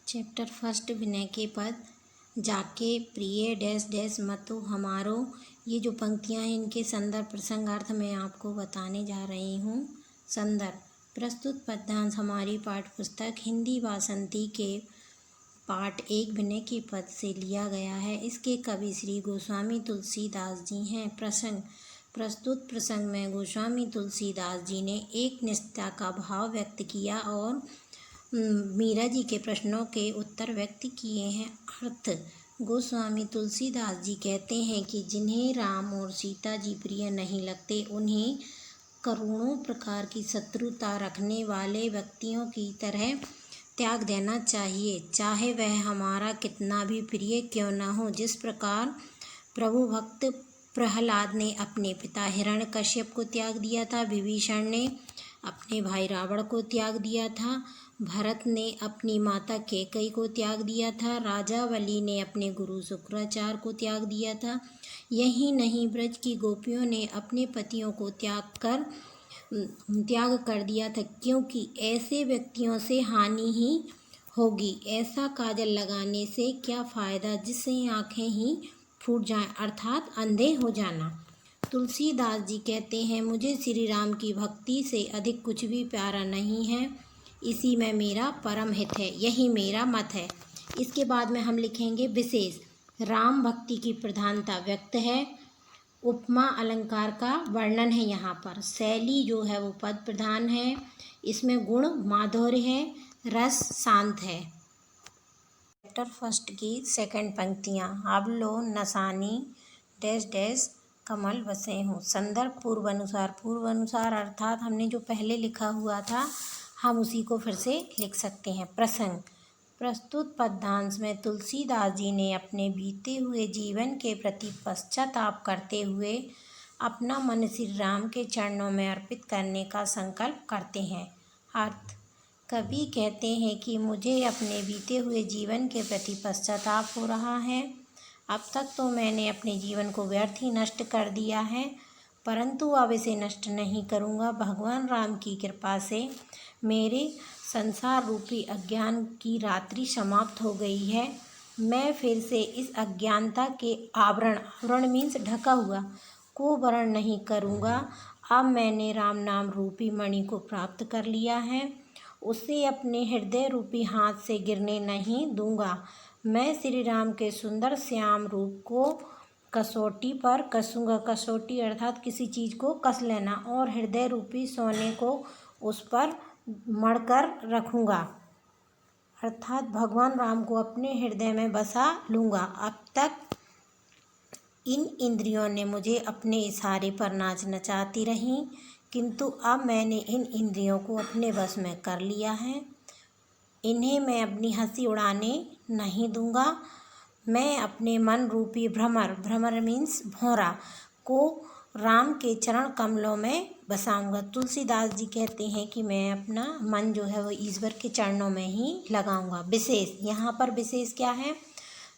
Chapter first विनय के पद। जाके प्रिय डैश डैश मतो हमारो। ये जो पंक्तियाँ हैं इनके संदर्भ प्रसंगार्थ मैं आपको बताने जा रही हूँ। संदर्भ प्रस्तुत पद्यांश हमारी पाठ्यपुस्तक हिंदी वासंती के पाठ 1 विनय के पद से लिया गया है। इसके कवि श्री गोस्वामी तुलसीदास जी हैं। प्रसंग प्रस्तुत प्रसंग में गोस्वामी तुलसीदास जी ने एक निष्ठा का भाव व्यक्त किया और मीरा जी के प्रश्नों के उत्तर व्यक्त किए हैं। अर्थ गोस्वामी तुलसीदास जी कहते हैं कि जिन्हें राम और सीता जी प्रिय नहीं लगते उन्हें करोड़ों प्रकार की शत्रुता रखने वाले व्यक्तियों की तरह त्याग देना चाहिए, चाहे वह हमारा कितना भी प्रिय क्यों न हो। जिस प्रकार प्रभु भक्त प्रहलाद ने अपने पिता हिरण्यकश्यप को त्याग दिया था, विभीषण ने अपने भाई रावण को त्याग दिया था, भरत ने अपनी माता कैकेयी को त्याग दिया था, राजा बलि ने अपने गुरु शुक्राचार्य को त्याग दिया था। यही नहीं, ब्रज की गोपियों ने अपने पतियों को त्याग कर दिया था, क्योंकि ऐसे व्यक्तियों से हानि ही होगी। ऐसा काजल लगाने से क्या फ़ायदा जिससे आँखें ही फूट जाएं, अर्थात अंधे हो जाना। तुलसीदास जी कहते हैं, मुझे श्री राम की भक्ति से अधिक कुछ भी प्यारा नहीं है, इसी में मेरा परम हित है, यही मेरा मत है। इसके बाद में हम लिखेंगे विशेष। राम भक्ति की प्रधानता व्यक्त है। उपमा अलंकार का वर्णन है यहाँ पर। शैली जो है वो पद प्रधान है। इसमें गुण माधुर्य है, रस शांत है। चैप्टर फर्स्ट की सेकंड पंक्तियाँ। अवलो नसानी डैश डैश कमल बसे हों। संदर्भ पूर्वानुसार अर्थात हमने जो पहले लिखा हुआ था हम उसी को फिर से लिख सकते हैं। प्रसंग प्रस्तुत पद्यांश में तुलसीदास जी ने अपने बीते हुए जीवन के प्रति पश्चाताप करते हुए अपना मन श्री राम के चरणों में अर्पित करने का संकल्प करते हैं। अर्थ कवि कहते हैं कि मुझे अपने बीते हुए जीवन के प्रति पश्चाताप हो रहा है। अब तक तो मैंने अपने जीवन को व्यर्थ ही नष्ट कर दिया है, परंतु अब इसे नष्ट नहीं करूँगा। भगवान राम की कृपा से मेरे संसार रूपी अज्ञान की रात्रि समाप्त हो गई है। मैं फिर से इस अज्ञानता के आवरण मीन्स ढका हुआ को वरण नहीं करूँगा। अब मैंने राम नाम रूपी मणि को प्राप्त कर लिया है, उसे अपने हृदय रूपी हाथ से गिरने नहीं दूंगा। मैं श्री राम के सुंदर श्याम रूप को कसौटी पर कसूँगा। कसौटी अर्थात किसी चीज़ को कस लेना, और हृदय रूपी सोने को उस पर मढ़कर रखूँगा, अर्थात भगवान राम को अपने हृदय में बसा लूँगा। अब तक इन इंद्रियों ने मुझे अपने इशारे पर नाच नचाती रहीं, किंतु अब मैंने इन इंद्रियों को अपने वश में कर लिया है। इन्हें मैं अपनी हंसी उड़ाने नहीं दूंगा। मैं अपने मन रूपी भ्रमर मीन्स भौरा को राम के चरण कमलों में बसाऊंगा। तुलसीदास जी कहते हैं कि मैं अपना मन जो है वो ईश्वर के चरणों में ही लगाऊंगा। विशेष यहाँ पर विशेष क्या है?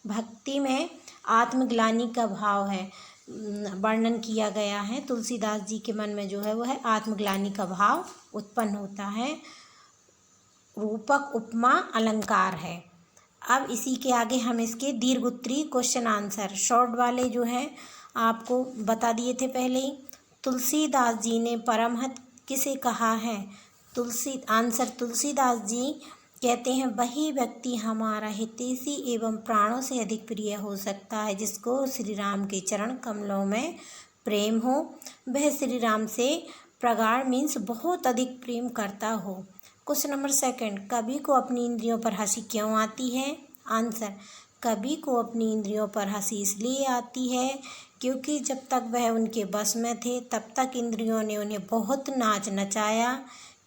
भक्ति में आत्मग्लानि का भाव है, वर्णन किया गया है। तुलसीदास जी के मन में जो है वो है आत्मग्लानि का भाव उत्पन्न होता है। रूपक उपमा अलंकार है। अब इसी के आगे हम इसके दीर्घ उत्तरी क्वेश्चन आंसर शॉर्ट वाले जो है आपको बता दिए थे पहले ही। तुलसीदास जी ने परमहंस किसे कहा है? तुलसीदास जी कहते हैं, वही व्यक्ति हमारा हितैषी एवं प्राणों से अधिक प्रिय हो सकता है जिसको श्री राम के चरण कमलों में प्रेम हो। वह श्री राम से प्रगाढ़ मीन्स बहुत अधिक प्रेम करता हो। क्वेश्चन नंबर सेकंड, कवि को अपनी इंद्रियों पर हंसी क्यों आती है? आंसर, कवि को अपनी इंद्रियों पर हंसी इसलिए आती है क्योंकि जब तक वह उनके बस में थे तब तक इंद्रियों ने उन्हें बहुत नाच नचाया,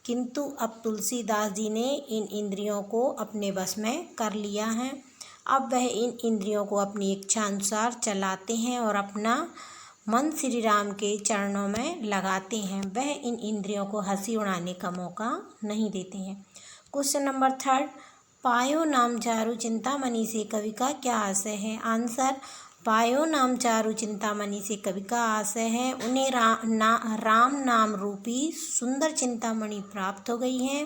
किंतु अब तुलसीदास जी ने इन इंद्रियों को अपने बस में कर लिया है। अब वह इन इंद्रियों को अपनी इच्छा अनुसार चलाते हैं और अपना मन श्री राम के चरणों में लगाते हैं। वह इन इंद्रियों को हंसी उड़ाने का मौका नहीं देते हैं। क्वेश्चन नंबर थर्ड, पायो नाम चारु चिंतामणि से कवि का क्या आशय है? आंसर, पायो नाम चारु चिंतामणि से कवि का आशय है उन्हें राम नाम रूपी सुंदर चिंतामणि प्राप्त हो गई है,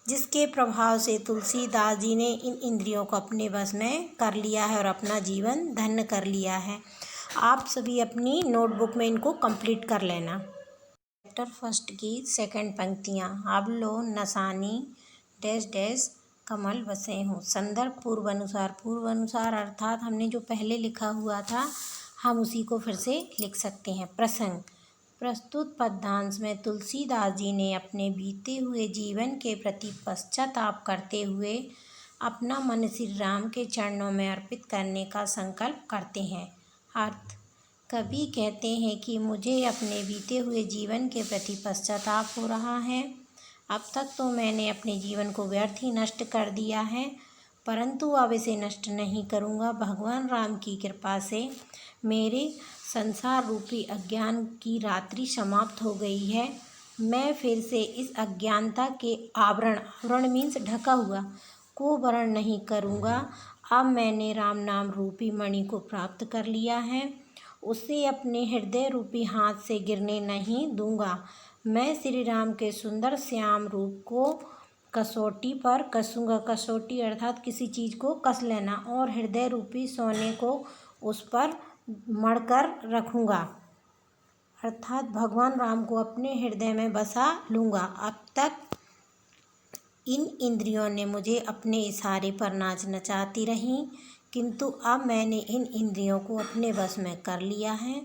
जिसके प्रभाव से तुलसीदास जी ने इन इंद्रियों को अपने वश में कर लिया है और अपना जीवन धन्य कर लिया है। आप सभी अपनी नोटबुक में इनको कंप्लीट कर लेना। चैप्टर फर्स्ट की सेकंड पंक्तियाँ। अब लो नसानी डैश डैश कमल बसे हों। संदर्भ पूर्व अनुसार अर्थात हमने जो पहले लिखा हुआ था हम उसी को फिर से लिख सकते हैं। प्रसंग। प्रस्तुत पद्यांश में तुलसीदास जी ने अपने बीते हुए जीवन के प्रति पश्चाताप करते हुए अपना मन श्री राम के चरणों में अर्पित करने का संकल्प करते हैं। अर्थ। कवि कहते हैं कि मुझे अपने बीते हुए जीवन के प्रति पश्चाताप हो रहा है। अब तक तो मैंने अपने जीवन को व्यर्थ ही नष्ट कर दिया है, परंतु अब इसे नष्ट नहीं करूँगा। भगवान राम की कृपा से मेरे संसार रूपी अज्ञान की रात्रि समाप्त हो गई है। मैं फिर से इस अज्ञानता के आवरण मीन्स ढका हुआ को वर्ण नहीं करूँगा। अब मैंने राम नाम रूपी मणि को प्राप्त कर लिया है, उसे अपने हृदय रूपी हाथ से गिरने नहीं दूंगा। मैं श्री राम के सुंदर श्याम रूप को कसौटी पर कसूँगा। कसौटी अर्थात किसी चीज़ को कस लेना, और हृदय रूपी सोने को उस पर मढ़कर रखूँगा, अर्थात भगवान राम को अपने हृदय में बसा लूँगा। अब तक इन इंद्रियों ने मुझे अपने इशारे पर नाच नचाती रहीं, किंतु अब मैंने इन इंद्रियों को अपने वश में कर लिया है।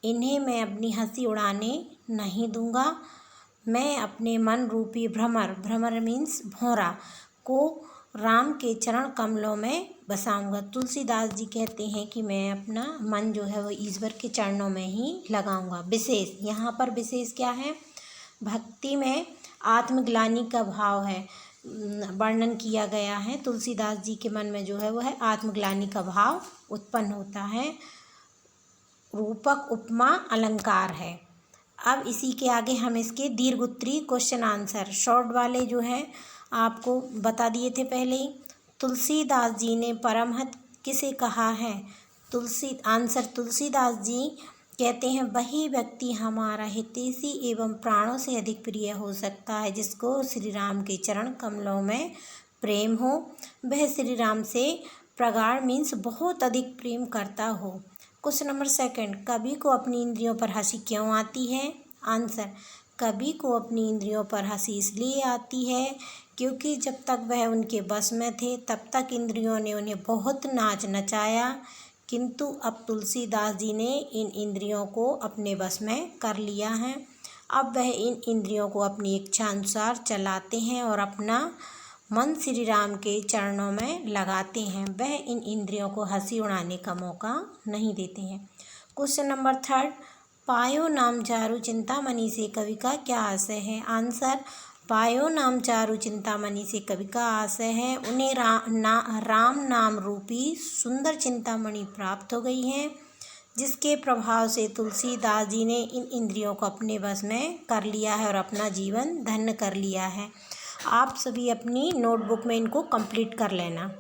इन्हें मैं अपनी हंसी उड़ाने नहीं दूंगा। मैं अपने मन रूपी भ्रमर मीन्स भौरा को राम के चरण कमलों में बसाऊंगा। तुलसीदास जी कहते हैं कि मैं अपना मन जो है वो ईश्वर के चरणों में ही लगाऊंगा। विशेष, यहाँ पर विशेष क्या है? भक्ति में आत्मग्लानि का भाव है, वर्णन किया गया है। तुलसीदास जी के मन में जो है वो है आत्मग्लानि का भाव उत्पन्न होता है। रूपक उपमा अलंकार है। अब इसी के आगे हम इसके दीर्घ उत्तरी क्वेश्चन आंसर शॉर्ट वाले जो है आपको बता दिए थे पहले ही। तुलसीदास जी ने परमहंस किसे कहा है? तुलसीदास जी कहते हैं वही व्यक्ति हमारा हितैषी एवं प्राणों से अधिक प्रिय हो सकता है जिसको श्री राम के चरण कमलों में प्रेम हो। वह श्री राम से प्रगाढ़ मीन्स बहुत अधिक प्रेम करता हो। Question number second. कवि को अपनी इंद्रियों पर हंसी क्यों आती है? आंसर। कवि को अपनी इंद्रियों पर हंसी इसलिए आती है क्योंकि जब तक वह उनके बस में थे तब तक इंद्रियों ने उन्हें बहुत नाच नचाया, किंतु अब तुलसीदास जी ने इन इंद्रियों को अपने बस में कर लिया है। अब वह इन इंद्रियों को अपनी इच्छा अनुसार चलाते हैं और अपना मन श्री राम के चरणों में लगाते हैं। वह इन इंद्रियों को हंसी उड़ाने का मौका नहीं देते हैं। Question number third. पायो नाम चारु चिंतामणि से कवि का क्या आशय है? आंसर। पायो नाम चारु चिंतामणि से कवि का आशय है उन्हें राम नाम रूपी सुंदर चिंतामणि प्राप्त हो गई है, जिसके प्रभाव से तुलसीदास जी ने इन इंद्रियों को अपने वश में कर लिया है और अपना जीवन धन्य कर लिया है। आप सभी अपनी नोटबुक में इनको कंप्लीट कर लेना।